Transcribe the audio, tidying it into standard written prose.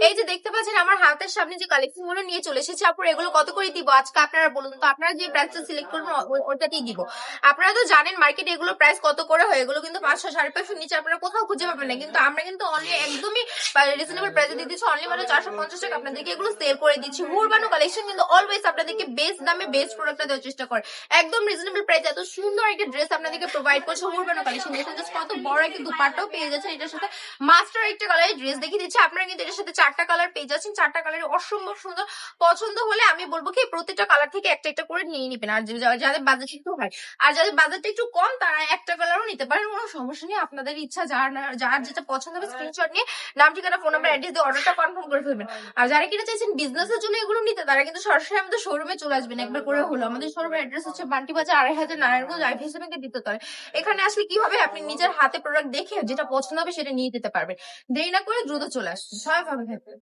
এই যে দেখতে পাচ্ছেন আমার হাতের সামনে যে কালেকশন গুলো নিয়ে চলে এসেছে আপুর, এগুলো কত করে দিব আজকে আপনারা বলুন তো? আপনারা যে প্রাইসটা সিলেক্ট করবেন ওইটাতেই দিব। আপনারা তো জানেন মার্কেটে এগুলো প্রাইস কত করে হয়, এগুলো কিন্তু 500 550 নিচে আপনারা কোথাও খুঁজে পাবেন না, কিন্তু আমরা কিন্তু অনলি একদমই রিজনেবল প্রাইসে দিয়ে দিচ্ছি, অনলি মাত্র 450 টাকা আপনাদেরকে এগুলো সেল করে দিচ্ছি। হুরবানো কালেকশন কিন্তু অলওয়েজ আপনাদেরকে বেস্ট দামে বেস্ট প্রোডাক্টটা দেওয়ার চেষ্টা করে, একদম রিজনেবল প্রাইসে এত সুন্দর একটা ড্রেস আপনাদেরকে প্রোভাইড করছে হুরবানো কালেকশন। দেখুন জাস্ট কত বড় একটা দুপাট্টাও পেয়ে যাচ্ছেন এটার সাথে, মাস্টার একটা কালারের ড্রেস দেখিয়ে দিচ্ছি। আপনারা কিন্তু এটার সাথে 4টা কালার পেয়ে যাচ্ছেন, 4টা কালারের অসম্ভব সুন্দর। পছন্দ হলে আমি বলবো কি প্রত্যেকটা কালার থেকে একটা একটা করে নিয়ে নিবেন, আর যাদের বাজেট একটু হাই আর যাদের বাজেটটা একটু কম তারা একটা কালারও নিতে পারেন, কোনো সমস্যা নেই। আপনাদের ইচ্ছা, যার যেটা পছন্দ হবে স্ক্রিনশট নিয়ে নাম ঠিকানা ফোন নাম্বার অ্যাড্রেস দিয়ে অর্ডারটা কনফার্ম করে ফেলবেন। আর যারা কিনা চাইছেন বিজনেসের জন্য এগুলো নিতে তারা কিন্তু সরাসরি আমাদের শোরুমে চলে আসবেন একবার করে হলো। আমাদের শোরুমের অ্যাড্রেস হচ্ছে বান্টি বাজার 2.5 নারায়ণগঞ্জ আইভিএস ব্যাংকের দ্বিতীয়তলায়। এখানে আসলে কি হবে, আপনি নিজের হাতে প্রোডাক্ট দেখে যেটা পছন্দ হবে সেটা নিয়ে যেতে পারবেন। দেরি না করে দ্রুত চলে আসুন, সবাই ভালো থাকবেন।